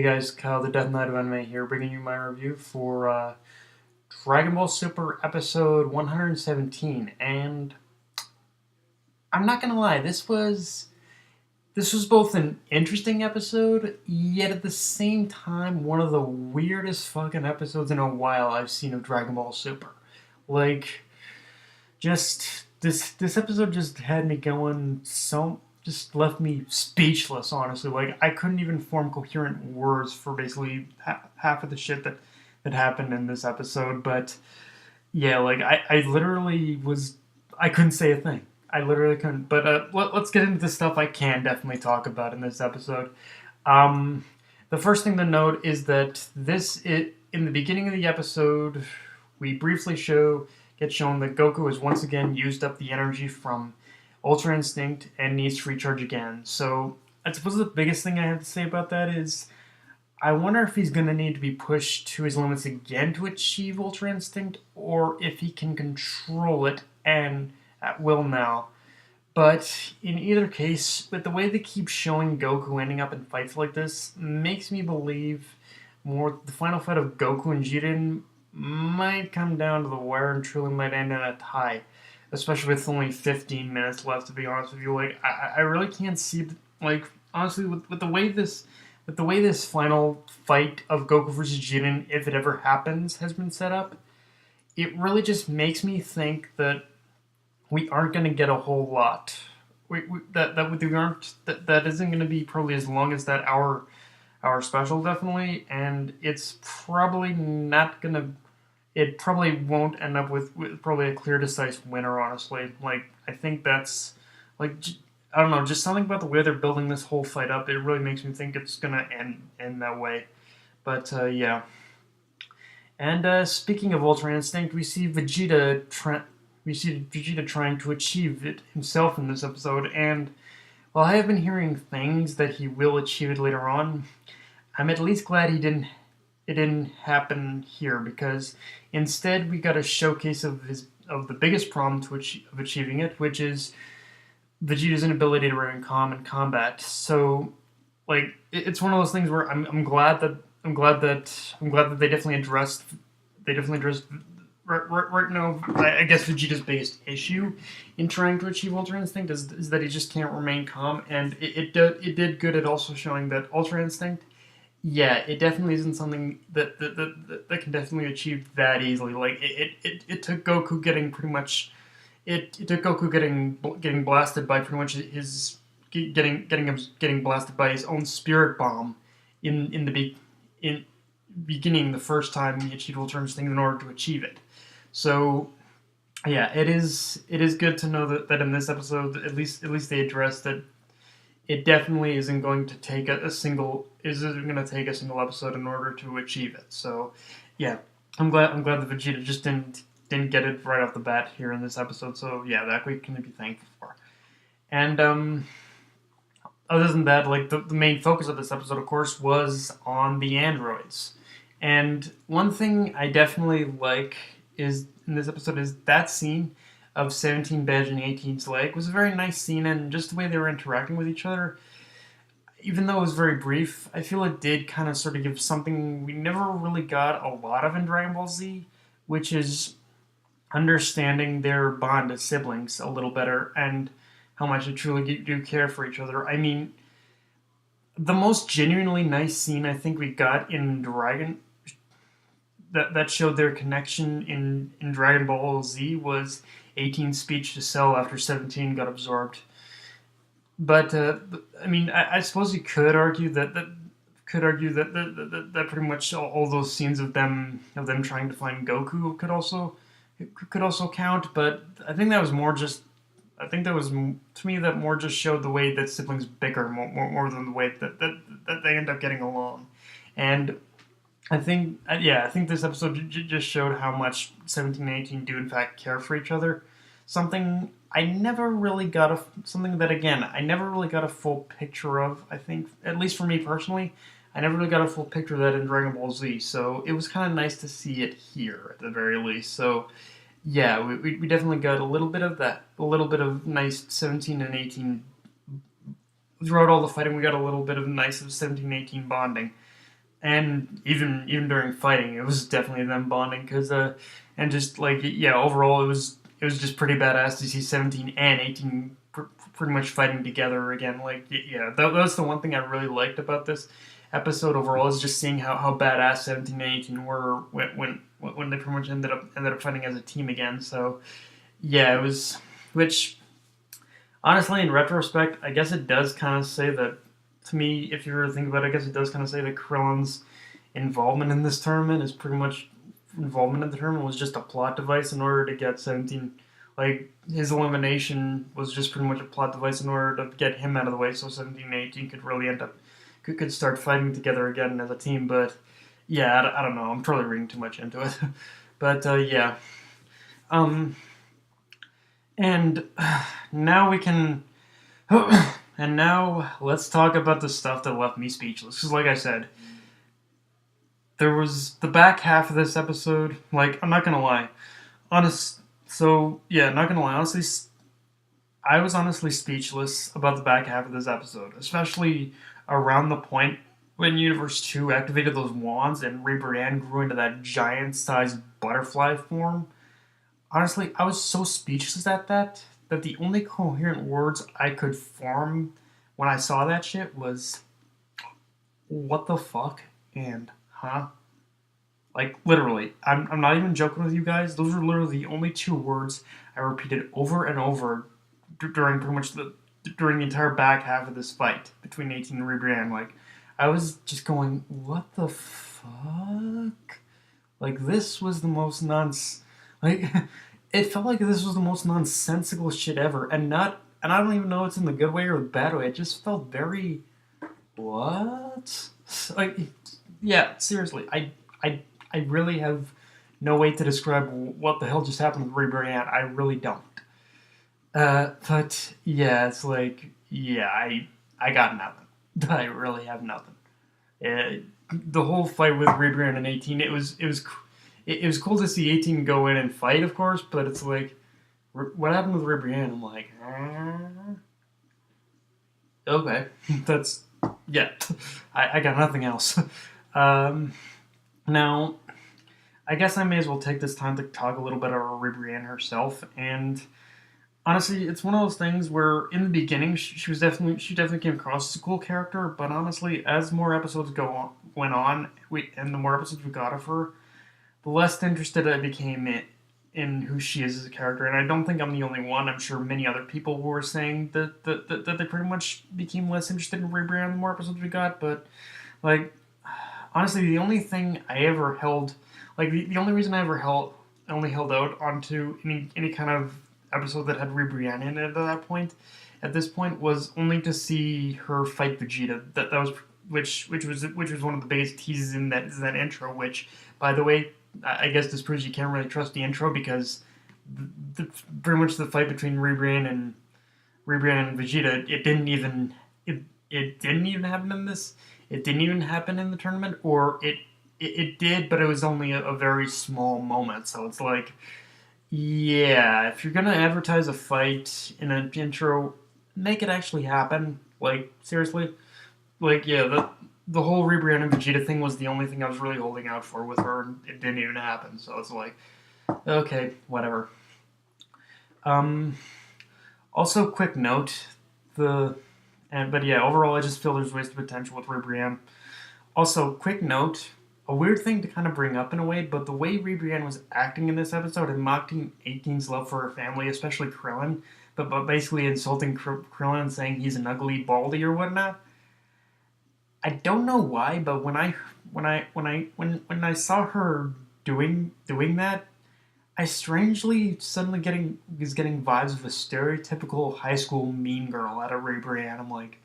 Hey guys, Kyle the Death Knight of Anime here, bringing you my review for Dragon Ball Super episode 117. And I'm not gonna lie, this was both an interesting episode, yet at the same time one of the weirdest fucking episodes in a while I've seen of Dragon Ball Super. Like, just this episode just had me going just left me speechless, honestly. Like, I couldn't even form coherent words for basically half of the shit that happened in this episode. But yeah, like, I literally I couldn't say a thing. I literally couldn't. But let's get into the stuff I can definitely talk about in this episode. Um, the first thing to note is that in the beginning of the episode, we briefly get shown that Goku has once again used up the energy from Ultra Instinct and needs to recharge again. So I suppose the biggest thing I have to say about that is I wonder if he's going to need to be pushed to his limits again to achieve Ultra Instinct, or if he can control it and at will now. But in either case, with the way they keep showing Goku ending up in fights like this, makes me believe the final fight of Goku and Jiren might come down to the wire and truly might end in a tie, especially with only 15 minutes left. To be honest with you, like I really can't see, like, honestly, with the way this final fight of Goku versus Jiren, if it ever happens, has been set up. It really just makes me think that we aren't going to get a whole lot. That isn't going to be probably as long as that hour special, definitely, and it's probably not going to. It probably won't end up with probably a clear, decisive winner. Honestly, like, I think that's, like, I don't know, just something about the way they're building this whole fight up. It really makes me think it's gonna end that way. But yeah. And speaking of Ultra Instinct, we see Vegeta trying to achieve it himself in this episode. And while I have been hearing things that he will achieve it later on, I'm at least glad it didn't happen here, because instead we got a showcase of the biggest problem of achieving it, which is Vegeta's inability to remain calm in combat. So, like, it's one of those things where I'm glad that they definitely addressed right now. I guess Vegeta's biggest issue in trying to achieve Ultra Instinct is that he just can't remain calm, and it did good at also showing that Ultra Instinct, yeah, it definitely isn't something that can definitely achieve that easily. Like, it took Goku getting pretty much it took Goku getting blasted by pretty much his getting blasted by his own spirit bomb in beginning the first time he achieved Ultra Instinct in order to achieve it. So yeah, it is good to know that in this episode at least they addressed that it definitely isn't going to take a single episode in order to achieve it. So yeah, I'm glad that Vegeta just didn't get it right off the bat here in this episode. So yeah, that we can be thankful for. And other than that, like, the main focus of this episode, of course, was on the androids. And one thing I definitely like is in this episode is that scene of 17 badging 18's leg was a very nice scene, and just the way they were interacting with each other, even though it was very brief, I feel it did kind of sort of give something we never really got a lot of in Dragon Ball Z, which is understanding their bond as siblings a little better and how much they truly do care for each other. I mean, the most genuinely nice scene I think we got in Dragon that showed their connection in Dragon Ball Z was 18's speech to Cell after 17 got absorbed. But I mean, I suppose you could argue that pretty much all those scenes of them trying to find Goku could also count. But I think that was more just to me that more just showed the way that siblings bicker more than the way that they end up getting along. And I think this episode just showed how much 17 and 18 do in fact care for each other. Something I never really got I never really got a full picture of. I think, at least for me personally, I never really got a full picture of that in Dragon Ball Z. So it was kind of nice to see it here at the very least. So yeah, we definitely got a little bit of that, a little bit of nice 17 and 18. Throughout all the fighting, we got a little bit of nice of 17 and 18 bonding. and even during fighting, it was definitely them bonding because and just like yeah, overall it was just pretty badass to see 17 and 18 pretty much fighting together again. Like yeah, that was the one thing I really liked about this episode overall is just seeing how badass 17 and 18 were when they pretty much ended up fighting as a team again. So yeah, it was which honestly in retrospect, I guess it does kind of say that to me, if you were to think about it, I guess it does kind of say that Krillin's involvement in this tournament is pretty much involvement in the tournament was just a plot device in order to get 17. Like his elimination was just pretty much a plot device in order to get him out of the way, so 17 and 18 could really end up could start fighting together again as a team. But yeah, I don't know. I'm probably reading too much into it. But yeah, um, and now we can. And now let's talk about the stuff that left me speechless. Because, like I said, there was the back half of this episode. Like, I'm not gonna lie, not gonna lie. Honestly, I was honestly speechless about the back half of this episode, especially around the point when Universe 2 activated those wands and Ribrianne grew into that giant-sized butterfly form. Honestly, I was so speechless at that the only coherent words I could form when I saw that shit was "what the fuck" and "huh." Like literally, I'm not even joking with you guys. Those are literally the only two words I repeated over and over during pretty much during the entire back half of this fight between 18 and Ribrianne. Like I was just going, "what the fuck." Like this was the most like it felt like this was the most nonsensical shit ever, and I don't even know if it's in the good way or the bad way. It just felt very what? Like yeah, seriously, I really have no way to describe what the hell just happened with Ray Brianne. I really don't. But yeah, it's like yeah, I got nothing. I really have nothing. The whole fight with Ribrianne and 18, it was cool to see 18 go in and fight, of course, but it's like, what happened with Ribrianne? I'm like, okay, that's yeah, I got nothing else. Um, Now, I guess I may as well take this time to talk a little bit about Ribrianne herself, and honestly, it's one of those things where in the beginning she definitely came across as a cool character, but honestly, as more episodes went on, and the more episodes we got of her, the less interested I became in who she is as a character. And I don't think I'm the only one. I'm sure many other people were saying that they pretty much became less interested in Ribrianne the more episodes we got. But like honestly, the only thing I ever held, like the only reason I ever only held out onto any kind of episode that had Ribrianne in it at this point was only to see her fight Vegeta. That was which was one of the biggest teases in that intro. Which, by the way, I guess this proves you can't really trust the intro because pretty much the fight between Ribrianne and Vegeta, it didn't even happen in this. It didn't even happen in the tournament, or it did, but it was only a very small moment. So it's like, yeah, if you're gonna advertise a fight in an intro, make it actually happen. Like seriously, like yeah, the whole Ribrianne and Vegeta thing was the only thing I was really holding out for with her, and it didn't even happen. So it's like, okay, whatever. Um, Also, quick note, but yeah, overall, I just feel there's wasted potential with Ribrianne. Also, quick note, a weird thing to kind of bring up in a way, but the way Ribrianne was acting in this episode and mocking 18's love for her family, especially Krillin, but basically insulting Krillin and saying he's an ugly baldy or whatnot. I don't know why, but when I saw her doing that, I strangely suddenly getting vibes of a stereotypical high school mean girl out of Ray Brianne. I'm like,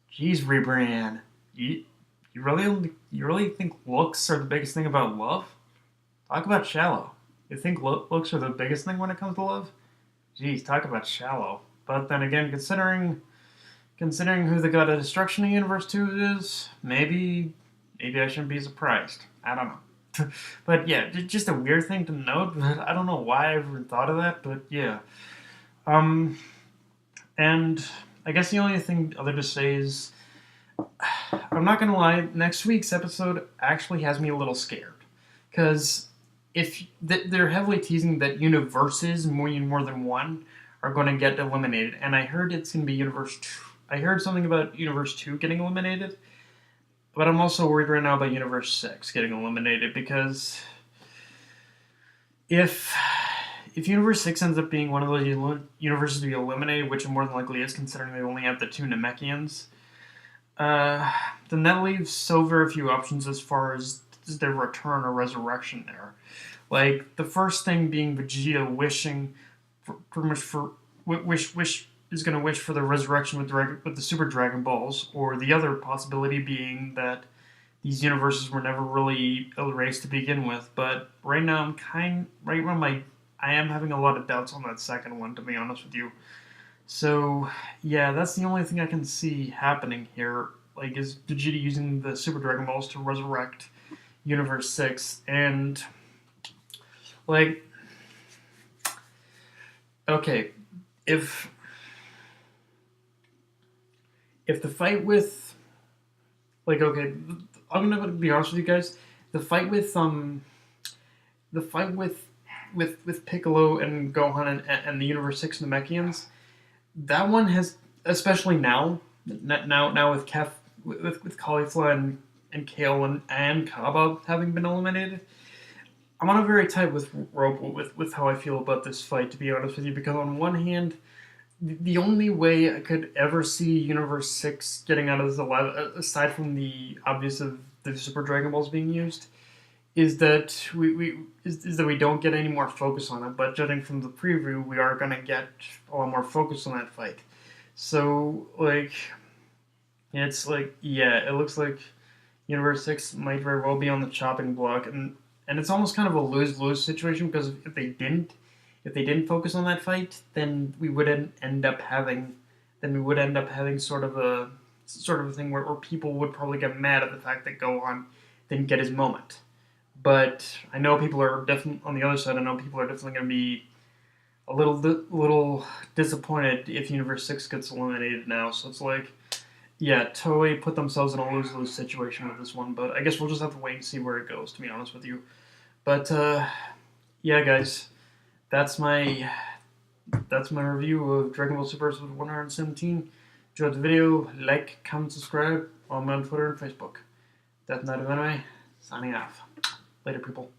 geez, Ray Brianne, you really think looks are the biggest thing about love? Talk about shallow. You think looks are the biggest thing when it comes to love? Geez, talk about shallow. But then again, considering who the god of destruction in Universe 2 is, maybe I shouldn't be surprised. I don't know. But yeah, just a weird thing to note. I don't know why I ever thought of that, but yeah. Um, and I guess the only thing other to say is I'm not gonna lie, next week's episode actually has me a little scared. Because if they're heavily teasing that universes, more than one, are going to get eliminated. And I heard it's going to be Universe 2. I heard something about Universe 2 getting eliminated. But I'm also worried right now about Universe 6 getting eliminated because if Universe 6 ends up being one of those universes to be eliminated, which it more than likely is considering they only have the two Namekians, then that leaves so very few options as far as their return or resurrection there. Like, the first thing being Vegeta wishing pretty much for wish is going to wish for the resurrection with the Super Dragon Balls, or the other possibility being that these universes were never really erased to begin with. But right now, I am having a lot of doubts on that second one, to be honest with you. So yeah, that's the only thing I can see happening here. Like, is Vegeta using the Super Dragon Balls to resurrect Universe 6, and like, okay, if the fight with, like, okay, I'm gonna be honest with you guys, the fight with Piccolo and Gohan and the Universe 6 Namekians, that one has, especially now with Caulifla and Kale and Kaba having been eliminated, I'm on a very tight rope with how I feel about this fight, to be honest with you, because on one hand, the only way I could ever see Universe 6 getting out of this alive, aside from the obvious of the Super Dragon Balls being used, is that we don't get any more focus on it. But judging from the preview, we are gonna get a lot more focus on that fight. So, like, it's like, yeah, it looks like Universe 6 might very well be on the chopping block, and it's almost kind of a lose-lose situation, because if they didn't focus on that fight, then we would end up having sort of a thing where people would probably get mad at the fact that Gohan didn't get his moment. But I know people are definitely on the other side. I know people are definitely going to be a little disappointed if Universe 6 gets eliminated now. So it's like, yeah, Toei put themselves in a lose-lose situation with this one. But I guess we'll just have to wait and see where it goes, to be honest with you. But yeah, guys, that's my review of Dragon Ball Super Episode 117. Enjoyed the video, like, comment, subscribe. I'm on Twitter and Facebook. Death Knight of Anime, signing off. Later, people.